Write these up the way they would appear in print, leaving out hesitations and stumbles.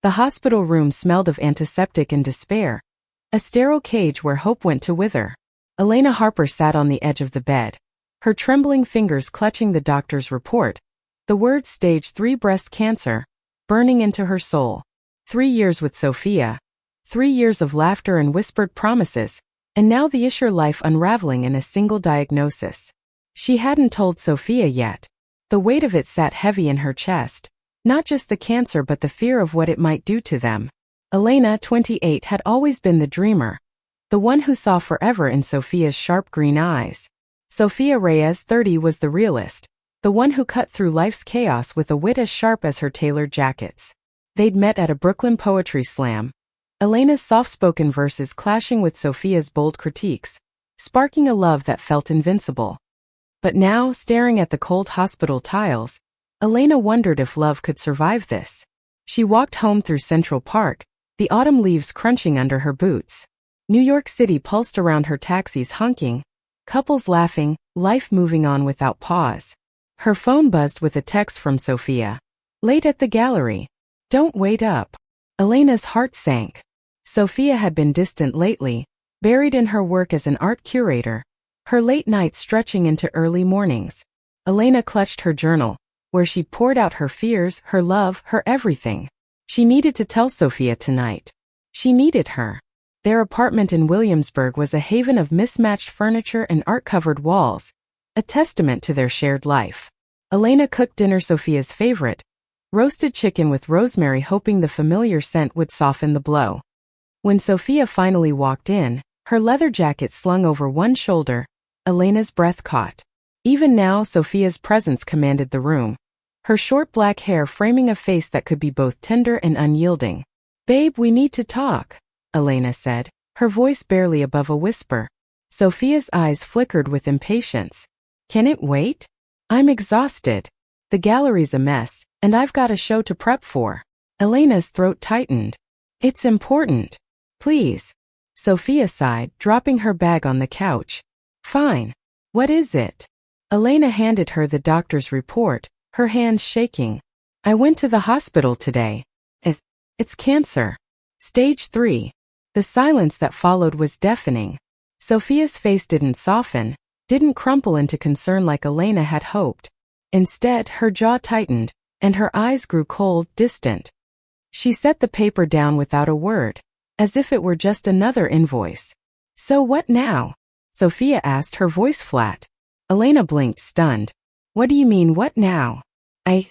The hospital room smelled of antiseptic and despair, a sterile cage where hope went to wither. Elena Harper sat on the edge of the bed, her trembling fingers clutching the doctor's report, the words stage 3 breast cancer, burning into her soul. 3 years with Sophia, 3 years of laughter and whispered promises, and now the Isher life unraveling in a single diagnosis. She hadn't told Sophia yet. The weight of it sat heavy in her chest, not just the cancer but the fear of what it might do to them. Elena, 28, had always been the dreamer, the one who saw forever in Sophia's sharp green eyes. Sophia Reyes, 30, was the realist, the one who cut through life's chaos with a wit as sharp as her tailored jackets. They'd met at a Brooklyn poetry slam, Elena's soft-spoken verses clashing with Sophia's bold critiques, sparking a love that felt invincible. But now, staring at the cold hospital tiles, Elena wondered if love could survive this. She walked home through Central Park, the autumn leaves crunching under her boots. New York City pulsed around her, taxis honking, couples laughing, life moving on without pause. Her phone buzzed with a text from Sophia. Late at the gallery. Don't wait up. Elena's heart sank. Sophia had been distant lately, buried in her work as an art curator, her late nights stretching into early mornings. Elena clutched her journal, where she poured out her fears, her love, her everything. She needed to tell Sophia tonight. She needed her. Their apartment in Williamsburg was a haven of mismatched furniture and art-covered walls, a testament to their shared life. Elena cooked dinner, Sophia's favorite, roasted chicken with rosemary, hoping the familiar scent would soften the blow. When Sophia finally walked in, her leather jacket slung over one shoulder, Elena's breath caught. Even now, Sophia's presence commanded the room, her short black hair framing a face that could be both tender and unyielding. "Babe, we need to talk," Elena said, her voice barely above a whisper. Sophia's eyes flickered with impatience. "Can it wait? I'm exhausted. The gallery's a mess, and I've got a show to prep for." Elena's throat tightened. "It's important. Please." Sophia sighed, dropping her bag on the couch. "Fine. What is it?" Elena handed her the doctor's report, her hands shaking. "I went to the hospital today. It's cancer. Stage 3. The silence that followed was deafening. Sophia's face didn't soften, didn't crumple into concern like Elena had hoped. Instead, her jaw tightened, and her eyes grew cold, distant. She set the paper down without a word, as if it were just another invoice. "So what now?" Sophia asked, her voice flat. Elena blinked, stunned. "What do you mean, what now?" I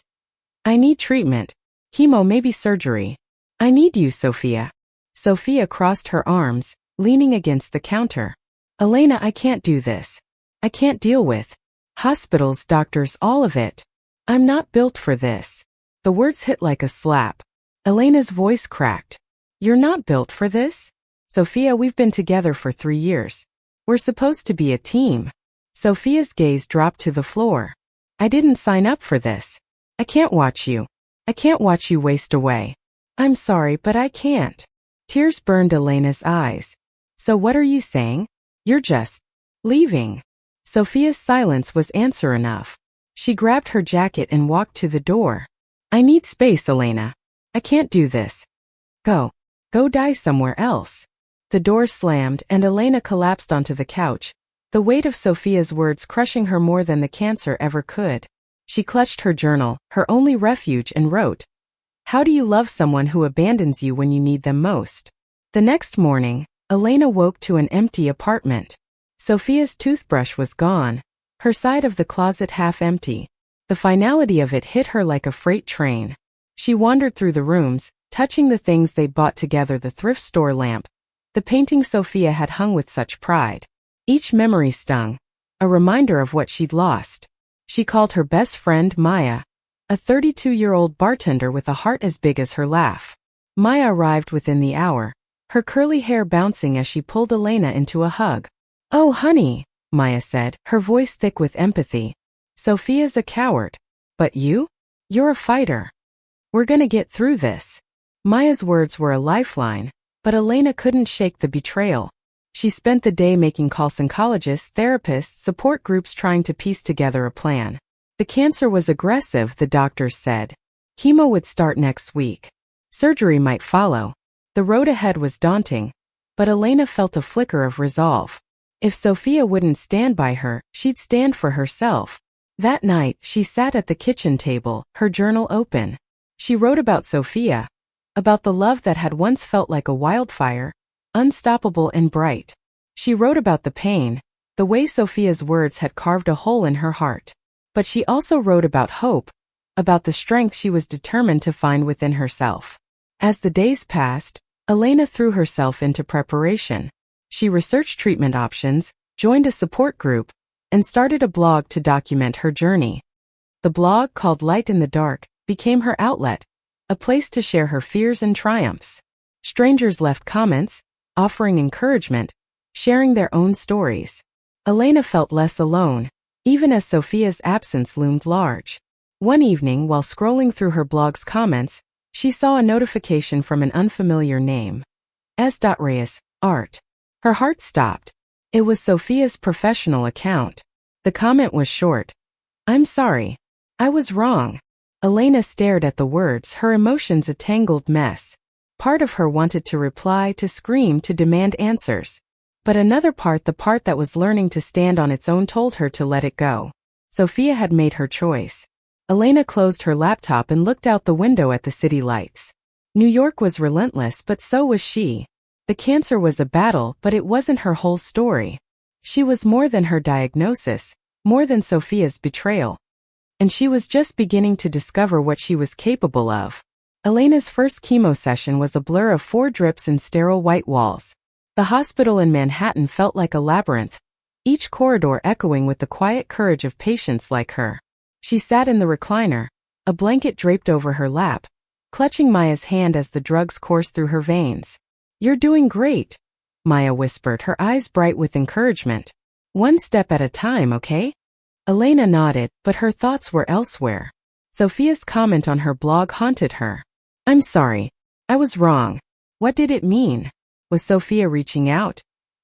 need treatment. Chemo, maybe surgery. I need you, Sophia." Sophia crossed her arms, leaning against the counter. "Elena, I can't do this. I can't deal with hospitals, doctors, all of it. I'm not built for this." The words hit like a slap. Elena's voice cracked. "You're not built for this? Sophia, we've been together for 3 years. We're supposed to be a team." Sophia's gaze dropped to the floor. "I didn't sign up for this. I can't watch you. I can't watch you waste away. I'm sorry, but I can't." Tears burned Elena's eyes. "So what are you saying? You're just leaving?" Sophia's silence was answer enough. She grabbed her jacket and walked to the door. "I need space, Elena. I can't do this. Go die somewhere else." The door slammed and Elena collapsed onto the couch, the weight of Sophia's words crushing her more than the cancer ever could. She clutched her journal, her only refuge, and wrote, "How do you love someone who abandons you when you need them most?" The next morning, Elena woke to an empty apartment. Sophia's toothbrush was gone, her side of the closet half empty. The finality of it hit her like a freight train. She wandered through the rooms, touching the things they'd bought together, the thrift store lamp, the painting Sophia had hung with such pride. Each memory stung, a reminder of what she'd lost. She called her best friend Maya, a 32-year-old bartender with a heart as big as her laugh. Maya arrived within the hour, her curly hair bouncing as she pulled Elena into a hug. "Oh, honey," Maya said, her voice thick with empathy. "Sophia's a coward. But you're a fighter. We're gonna get through this." Maya's words were a lifeline, but Elena couldn't shake the betrayal. She spent the day making calls to oncologists, therapists, support groups, trying to piece together a plan. The cancer was aggressive, the doctors said. Chemo would start next week. Surgery might follow. The road ahead was daunting, but Elena felt a flicker of resolve. If Sophia wouldn't stand by her, she'd stand for herself. That night, she sat at the kitchen table, her journal open. She wrote about Sophia, about the love that had once felt like a wildfire, unstoppable and bright. She wrote about the pain, the way Sophia's words had carved a hole in her heart. But she also wrote about hope, about the strength she was determined to find within herself. As the days passed, Elena threw herself into preparation. She researched treatment options, joined a support group, and started a blog to document her journey. The blog, called Light in the Dark, became her outlet, a place to share her fears and triumphs. Strangers left comments, offering encouragement, sharing their own stories. Elena felt less alone, even as Sophia's absence loomed large. One evening, while scrolling through her blog's comments, she saw a notification from an unfamiliar name. S. Reyes, Art. Her heart stopped. It was Sophia's professional account. The comment was short. "I'm sorry. I was wrong." Elena stared at the words, her emotions a tangled mess. Part of her wanted to reply, to scream, to demand answers. But another part, the part that was learning to stand on its own, told her to let it go. Sophia had made her choice. Elena closed her laptop and looked out the window at the city lights. New York was relentless, but so was she. The cancer was a battle, but it wasn't her whole story. She was more than her diagnosis, more than Sophia's betrayal. And she was just beginning to discover what she was capable of. Elena's first chemo session was a blur of 4 drips and sterile white walls. The hospital in Manhattan felt like a labyrinth, each corridor echoing with the quiet courage of patients like her. She sat in the recliner, a blanket draped over her lap, clutching Maya's hand as the drugs coursed through her veins. "You're doing great," Maya whispered, her eyes bright with encouragement. "One step at a time, okay?" Elena nodded, but her thoughts were elsewhere. Sophia's comment on her blog haunted her. "I'm sorry. I was wrong." What did it mean? Was Sophia reaching out?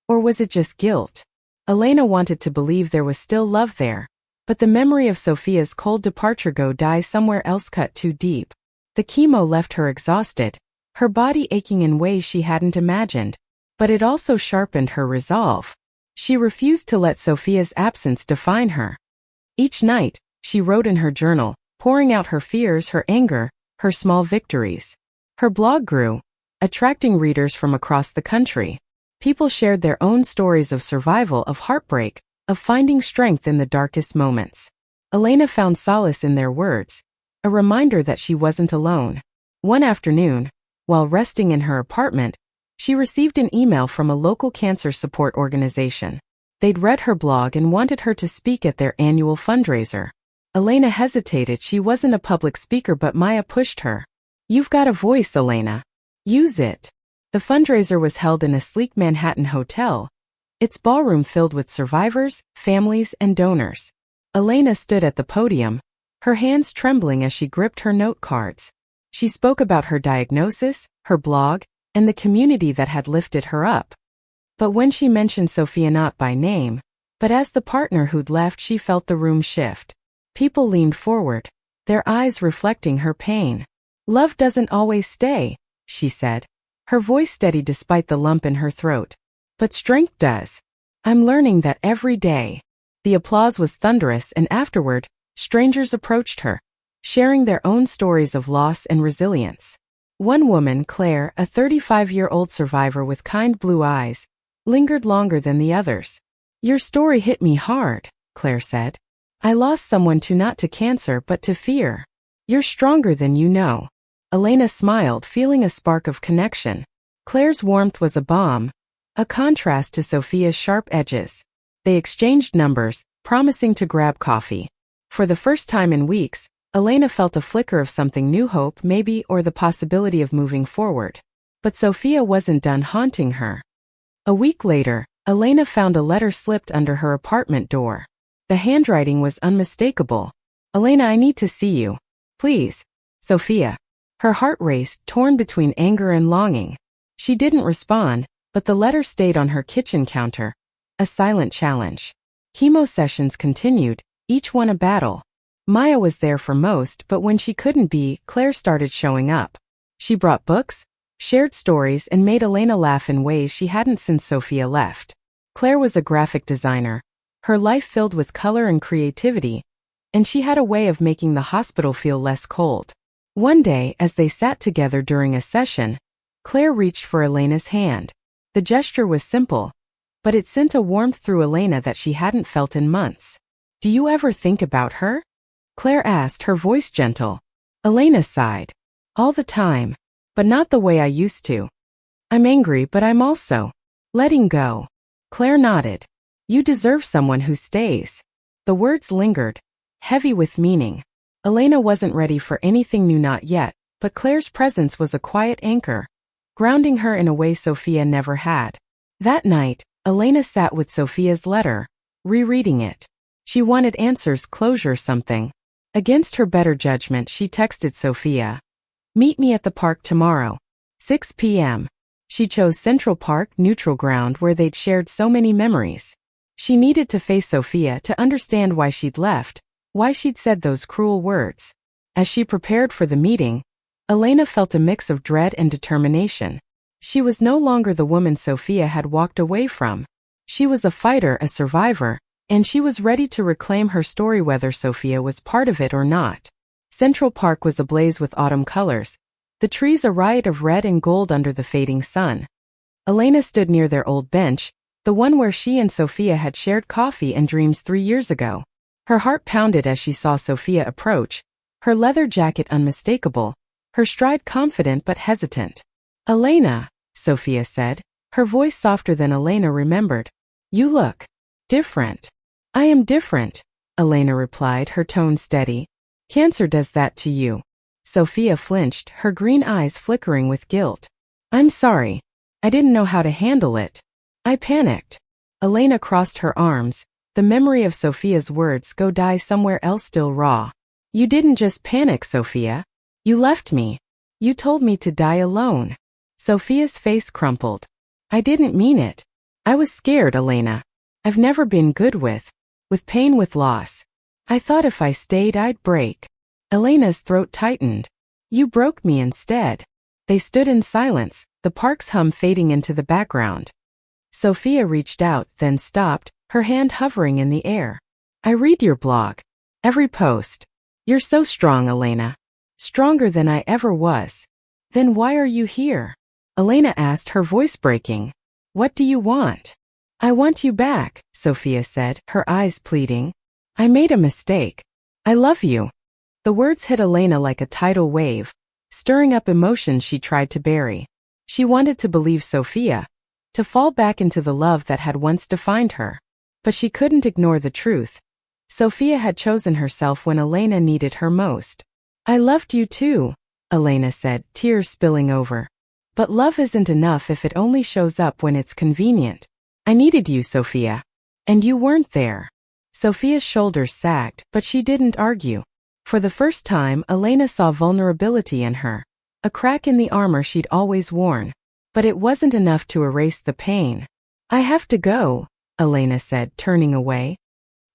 Or was it just guilt? Elena wanted to believe there was still love there, but the memory of Sophia's cold departure go die somewhere else, cut too deep. The chemo left her exhausted, her body aching in ways she hadn't imagined. But it also sharpened her resolve. She refused to let Sophia's absence define her. Each night, she wrote in her journal, pouring out her fears, her anger, her small victories. Her blog grew, attracting readers from across the country. People shared their own stories of survival, of heartbreak, of finding strength in the darkest moments. Elena found solace in their words, a reminder that she wasn't alone. One afternoon, while resting in her apartment, she received an email from a local cancer support organization. They'd read her blog and wanted her to speak at their annual fundraiser. Elena hesitated. She wasn't a public speaker, but Maya pushed her. "You've got a voice, Elena. Use it." The fundraiser was held in a sleek Manhattan hotel, its ballroom filled with survivors, families, and donors. Elena stood at the podium, her hands trembling as she gripped her note cards. She spoke about her diagnosis, her blog, and the community that had lifted her up. But when she mentioned Sophia not by name, but as the partner who'd left, she felt the room shift. People leaned forward, their eyes reflecting her pain. "Love doesn't always stay," she said, her voice steady despite the lump in her throat. "But strength does. I'm learning that every day." The applause was thunderous, and afterward, strangers approached her, sharing their own stories of loss and resilience. One woman, Claire, a 35-year-old survivor with kind blue eyes, lingered longer than the others. "Your story hit me hard," Claire said. "I lost someone not to cancer but to fear. You're stronger than you know." Elena smiled, feeling a spark of connection. Claire's warmth was a balm, a contrast to Sophia's sharp edges. They exchanged numbers, promising to grab coffee. For the first time in weeks, Elena felt a flicker of something new, hope maybe, or the possibility of moving forward. But Sophia wasn't done haunting her. A week later, Elena found a letter slipped under her apartment door. The handwriting was unmistakable. "Elena, I need to see you. Please. Sophia." Her heart raced, torn between anger and longing. She didn't respond, but the letter stayed on her kitchen counter, a silent challenge. Chemo sessions continued, each one a battle. Maya was there for most, but when she couldn't be, Claire started showing up. She brought books, shared stories, and made Elena laugh in ways she hadn't since Sophia left. Claire was a graphic designer, her life filled with color and creativity, and she had a way of making the hospital feel less cold. One day, as they sat together during a session, Claire reached for Elena's hand. The gesture was simple, but it sent a warmth through Elena that she hadn't felt in months. "Do you ever think about her?" Claire asked, her voice gentle. Elena sighed. "All the time, but not the way I used to. I'm angry, but I'm also letting go." Claire nodded. "You deserve someone who stays." The words lingered, heavy with meaning. Elena wasn't ready for anything new, not yet, but Claire's presence was a quiet anchor, grounding her in a way Sophia never had. That night, Elena sat with Sophia's letter, rereading it. She wanted answers, closure, something. Against her better judgment, she texted Sophia, "Meet me at the park tomorrow, 6 p.m. She chose Central Park, neutral ground where they'd shared so many memories. She needed to face Sophia to understand why she'd left, why she'd said those cruel words. As she prepared for the meeting, Elena felt a mix of dread and determination. She was no longer the woman Sophia had walked away from. She was a fighter, a survivor, and she was ready to reclaim her story whether Sophia was part of it or not. Central Park was ablaze with autumn colors, the trees a riot of red and gold under the fading sun. Elena stood near their old bench, the one where she and Sophia had shared coffee and dreams 3 years ago. Her heart pounded as she saw Sophia approach, her leather jacket unmistakable, her stride confident but hesitant. "Elena," Sophia said, her voice softer than Elena remembered. "You look different." "I am different," Elena replied, her tone steady. "Cancer does that to you." Sophia flinched, her green eyes flickering with guilt. "I'm sorry. I didn't know how to handle it. I panicked." Elena crossed her arms, the memory of Sophia's words go die somewhere else still raw. "You didn't just panic, Sophia. You left me. You told me to die alone." Sophia's face crumpled. "I didn't mean it. I was scared, Elena. I've never been good with pain, with loss. I thought if I stayed I'd break." Elena's throat tightened. "You broke me instead." They stood in silence, the park's hum fading into the background. Sophia reached out, then stopped, her hand hovering in the air. "I read your blog. Every post. You're so strong, Elena. Stronger than I ever was." "Then why are you here?" Elena asked, her voice breaking. "What do you want?" "I want you back," Sophia said, her eyes pleading. "I made a mistake. I love you." The words hit Elena like a tidal wave, stirring up emotions she tried to bury. She wanted to believe Sophia, to fall back into the love that had once defined her. But she couldn't ignore the truth. Sophia had chosen herself when Elena needed her most. "I loved you too," Elena said, tears spilling over. "But love isn't enough if it only shows up when it's convenient. I needed you, Sophia. And you weren't there." Sophia's shoulders sagged, but she didn't argue. For the first time, Elena saw vulnerability in her, a crack in the armor she'd always worn. But it wasn't enough to erase the pain. "I have to go," Elena said, turning away.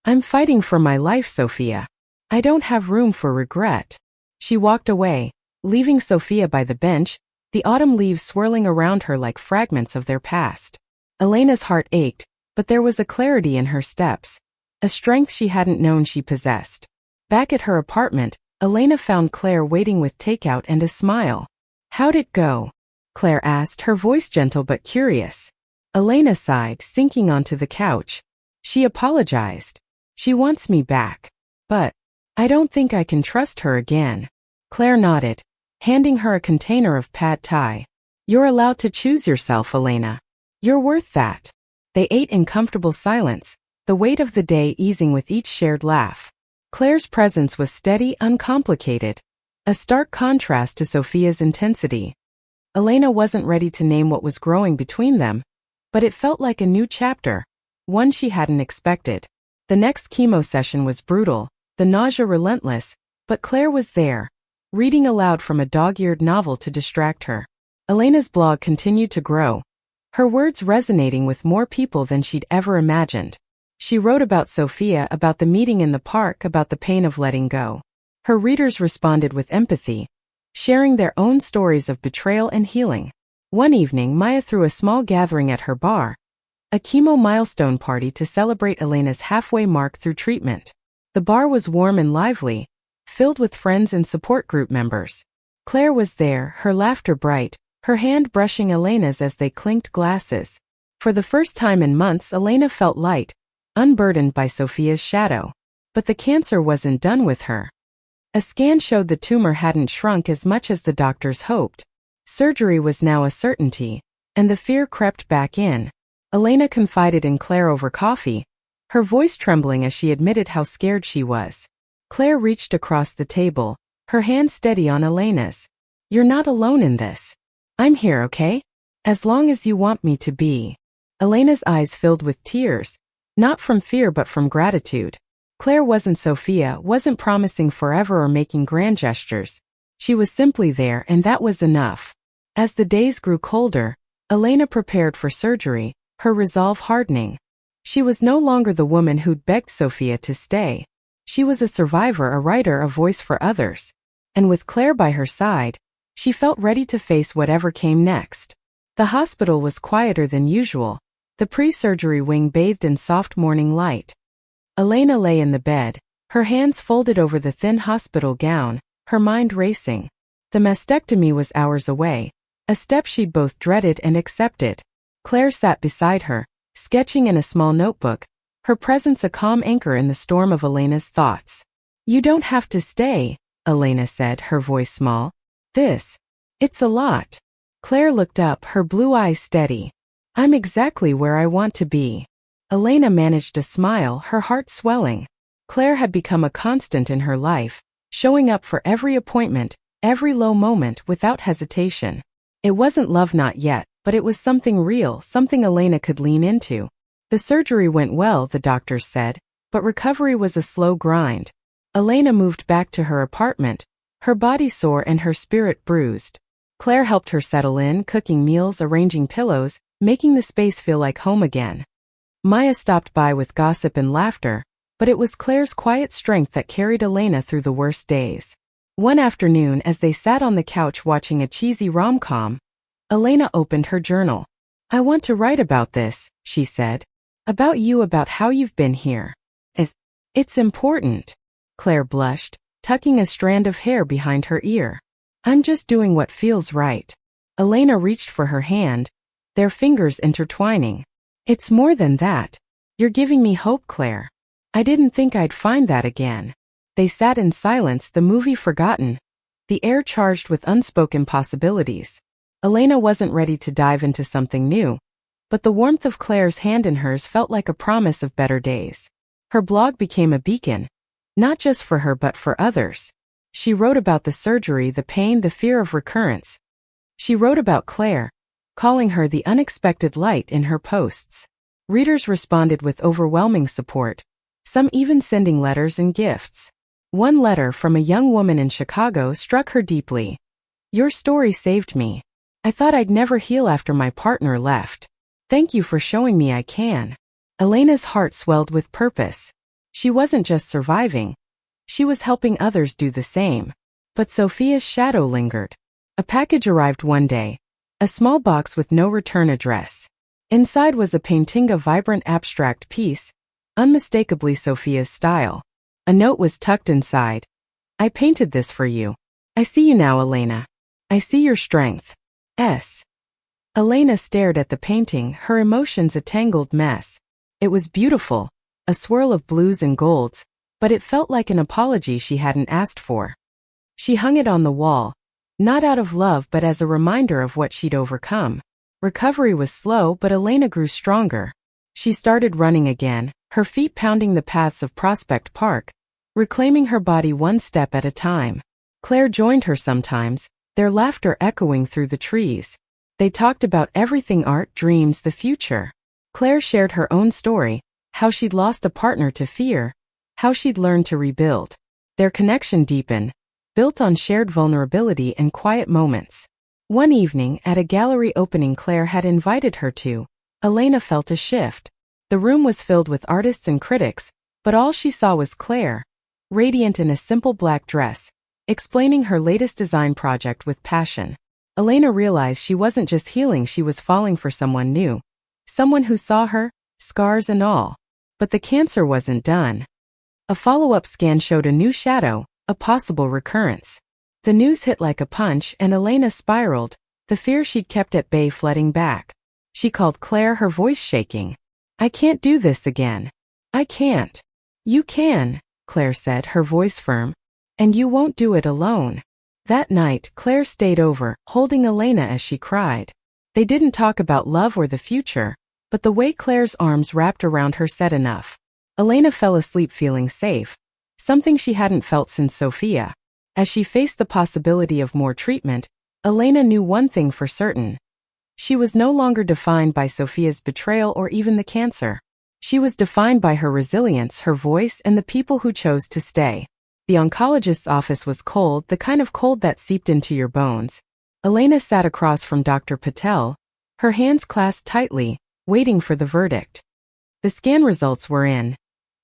"I'm fighting for my life, Sophia. I don't have room for regret." She walked away, leaving Sophia by the bench, the autumn leaves swirling around her like fragments of their past. Elena's heart ached, but there was a clarity in her steps, a strength she hadn't known she possessed. Back at her apartment, Elena found Claire waiting with takeout and a smile. "How'd it go?" Claire asked, her voice gentle but curious. Elena sighed, sinking onto the couch. "She apologized. She wants me back. But I don't think I can trust her again." Claire nodded, handing her a container of pad thai. "You're allowed to choose yourself, Elena. You're worth that." They ate in comfortable silence, the weight of the day easing with each shared laugh. Claire's presence was steady, uncomplicated, a stark contrast to Sophia's intensity. Elena wasn't ready to name what was growing between them, but it felt like a new chapter, one she hadn't expected. The next chemo session was brutal, the nausea relentless, but Claire was there, reading aloud from a dog-eared novel to distract her. Elena's blog continued to grow, her words resonating with more people than she'd ever imagined. She wrote about Sophia, about the meeting in the park, about the pain of letting go. Her readers responded with empathy, sharing their own stories of betrayal and healing. One evening, Maya threw a small gathering at her bar, a chemo milestone party to celebrate Elena's halfway mark through treatment. The bar was warm and lively, filled with friends and support group members. Claire was there, her laughter bright, her hand brushing Elena's as they clinked glasses. For the first time in months, Elena felt light, unburdened by Sophia's shadow. But the cancer wasn't done with her. A scan showed the tumor hadn't shrunk as much as the doctors hoped. Surgery was now a certainty, and the fear crept back in. Elena confided in Claire over coffee, her voice trembling as she admitted how scared she was. Claire reached across the table, her hand steady on Elena's. "You're not alone in this. I'm here, okay? As long as you want me to be." Elena's eyes filled with tears, not from fear but from gratitude. Claire wasn't Sophia, wasn't promising forever or making grand gestures. She was simply there, and that was enough. As the days grew colder, Elena prepared for surgery, her resolve hardening. She was no longer the woman who'd begged Sophia to stay. She was a survivor, a writer, a voice for others. And with Claire by her side, she felt ready to face whatever came next. The hospital was quieter than usual, the pre-surgery wing bathed in soft morning light. Elena lay in the bed, her hands folded over the thin hospital gown, her mind racing. The mastectomy was hours away, a step she'd both dreaded and accepted. Claire sat beside her, sketching in a small notebook, her presence a calm anchor in the storm of Elena's thoughts. "You don't have to stay," Elena said, her voice small. It's a lot." Claire looked up, her blue eyes steady. "I'm exactly where I want to be." Elena managed a smile, her heart swelling. Claire had become a constant in her life, showing up for every appointment, every low moment without hesitation. It wasn't love, not yet, but it was something real, something Elena could lean into. The surgery went well, the doctors said, but recovery was a slow grind. Elena moved back to her apartment, her body sore and her spirit bruised. Claire helped her settle in, cooking meals, arranging pillows, making the space feel like home again. Maya stopped by with gossip and laughter, but it was Claire's quiet strength that carried Elena through the worst days. One afternoon, as they sat on the couch watching a cheesy rom-com, Elena opened her journal. "I want to write about this," she said. "About you, about how you've been here. It's important." Claire blushed, tucking a strand of hair behind her ear. "I'm just doing what feels right." Elena reached for her hand, their fingers intertwining. "It's more than that. You're giving me hope, Claire. I didn't think I'd find that again." They sat in silence, the movie forgotten, the air charged with unspoken possibilities. Elena wasn't ready to dive into something new, but the warmth of Claire's hand in hers felt like a promise of better days. Her blog became a beacon, not just for her but for others. She wrote about the surgery, the pain, the fear of recurrence. She wrote about Claire, calling her the unexpected light in her posts. Readers responded with overwhelming support, some even sending letters and gifts. One letter from a young woman in Chicago struck her deeply. "Your story saved me. I thought I'd never heal after my partner left. Thank you for showing me I can." Elena's heart swelled with purpose. She wasn't just surviving, she was helping others do the same. But Sophia's shadow lingered. A package arrived one day, a small box with no return address. Inside was a painting, a vibrant abstract piece, unmistakably Sophia's style. A note was tucked inside. "I painted this for you. I see you now, Elena. I see your strength. S." Elena stared at the painting, her emotions a tangled mess. It was beautiful, a swirl of blues and golds, but it felt like an apology she hadn't asked for. She hung it on the wall, not out of love but as a reminder of what she'd overcome. Recovery was slow, but Elena grew stronger. She started running again, her feet pounding the paths of Prospect Park, reclaiming her body one step at a time. Claire joined her sometimes, their laughter echoing through the trees. They talked about everything: art, dreams, the future. Claire shared her own story, how she'd lost a partner to fear, how she'd learned to rebuild. Their connection deepened, built on shared vulnerability and quiet moments. One evening, at a gallery opening Claire had invited her to, Elena felt a shift. The room was filled with artists and critics, but all she saw was Claire, radiant in a simple black dress, explaining her latest design project with passion. Elena realized she wasn't just healing, she was falling for someone new. Someone who saw her, scars and all. But the cancer wasn't done. A follow-up scan showed a new shadow, a possible recurrence. The news hit like a punch and Elena spiraled, the fear she'd kept at bay flooding back. She called Claire, her voice shaking. "I can't do this again. I can't." "You can," Claire said, her voice firm. "And you won't do it alone." That night, Claire stayed over, holding Elena as she cried. They didn't talk about love or the future, but the way Claire's arms wrapped around her said enough. Elena fell asleep feeling safe, something she hadn't felt since Sophia. As she faced the possibility of more treatment, Elena knew one thing for certain. She was no longer defined by Sophia's betrayal or even the cancer. She was defined by her resilience, her voice, and the people who chose to stay. The oncologist's office was cold, the kind of cold that seeped into your bones. Elena sat across from Dr. Patel, her hands clasped tightly, waiting for the verdict. The scan results were in.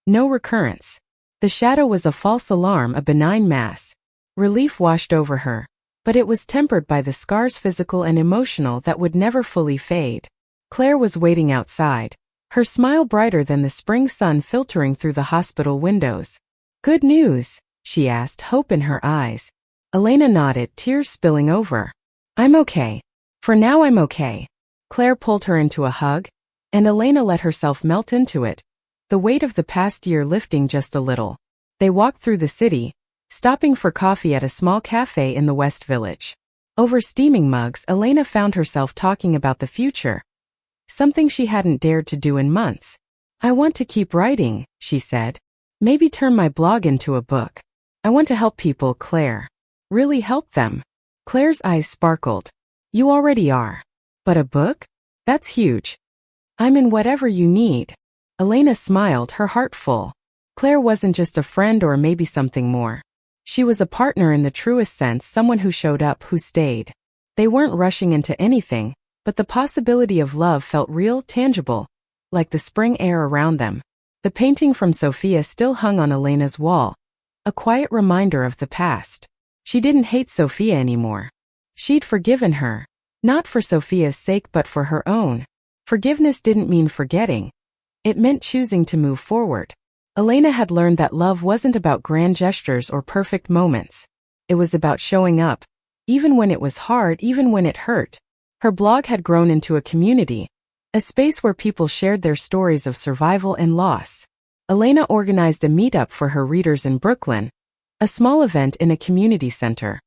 No recurrence. The shadow was a false alarm, a benign mass. Relief washed over her, but it was tempered by the scars, physical and emotional, that would never fully fade. Claire was waiting outside, her smile brighter than the spring sun filtering through the hospital windows. "Good news?" she asked, hope in her eyes. Elena nodded, tears spilling over. "I'm okay. For now I'm okay." Claire pulled her into a hug, and Elena let herself melt into it, the weight of the past year lifting just a little. They walked through the city, stopping for coffee at a small cafe in the West Village. Over steaming mugs, Elena found herself talking about the future, something she hadn't dared to do in months. "I want to keep writing," she said. "Maybe turn my blog into a book. I want to help people, Claire. Really help them." Claire's eyes sparkled. "You already are. But a book? That's huge." "I'm in whatever you need." Elena smiled, her heart full. Claire wasn't just a friend or maybe something more. She was a partner in the truest sense, someone who showed up, who stayed. They weren't rushing into anything, but the possibility of love felt real, tangible, like the spring air around them. The painting from Sophia still hung on Elena's wall, a quiet reminder of the past. She didn't hate Sophia anymore. She'd forgiven her, not for Sophia's sake but for her own. Forgiveness didn't mean forgetting. It meant choosing to move forward. Elena had learned that love wasn't about grand gestures or perfect moments. It was about showing up, even when it was hard, even when it hurt. Her blog had grown into a community, a space where people shared their stories of survival and loss. Elena organized a meetup for her readers in Brooklyn, a small event in a community center.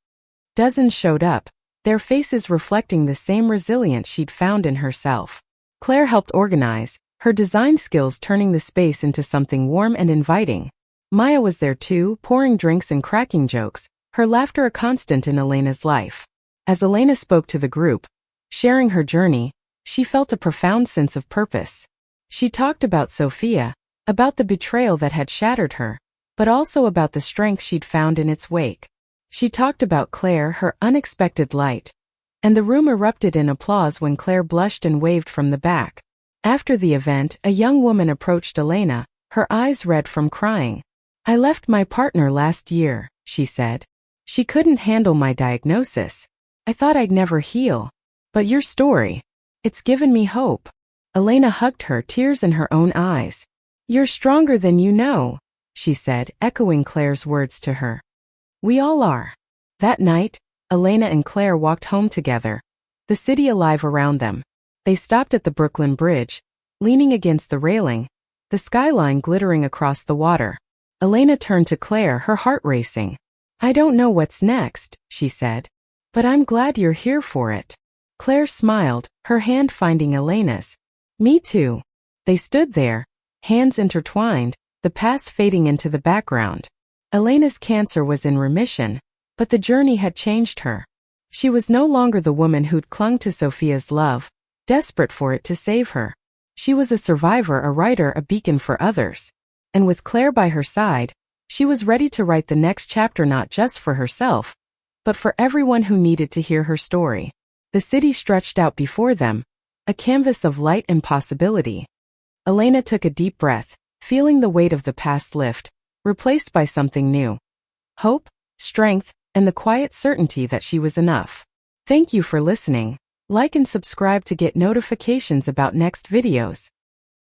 Dozens showed up, their faces reflecting the same resilience she'd found in herself. Claire helped organize, her design skills turning the space into something warm and inviting. Maya was there too, pouring drinks and cracking jokes, her laughter a constant in Elena's life. As Elena spoke to the group, sharing her journey, she felt a profound sense of purpose. She talked about Sophia, about the betrayal that had shattered her, but also about the strength she'd found in its wake. She talked about Claire, her unexpected light, and the room erupted in applause when Claire blushed and waved from the back. After the event, a young woman approached Elena, her eyes red from crying. "I left my partner last year," she said. "She couldn't handle my diagnosis. I thought I'd never heal. But your story, it's given me hope." Elena hugged her, tears in her own eyes. "You're stronger than you know," she said, echoing Claire's words to her. "We all are." That night, Elena and Claire walked home together, the city alive around them. They stopped at the Brooklyn Bridge, leaning against the railing, the skyline glittering across the water. Elena turned to Claire, her heart racing. "I don't know what's next," she said, "but I'm glad you're here for it." Claire smiled, her hand finding Elena's. "Me too." They stood there, hands intertwined, the past fading into the background. Elena's cancer was in remission, but the journey had changed her. She was no longer the woman who'd clung to Sophia's love, desperate for it to save her. She was a survivor, a writer, a beacon for others. And with Claire by her side, she was ready to write the next chapter, not just for herself, but for everyone who needed to hear her story. The city stretched out before them, a canvas of light and possibility. Elena took a deep breath, feeling the weight of the past lift, replaced by something new. Hope, strength, and the quiet certainty that she was enough. Thank you for listening. Like and subscribe to get notifications about next videos.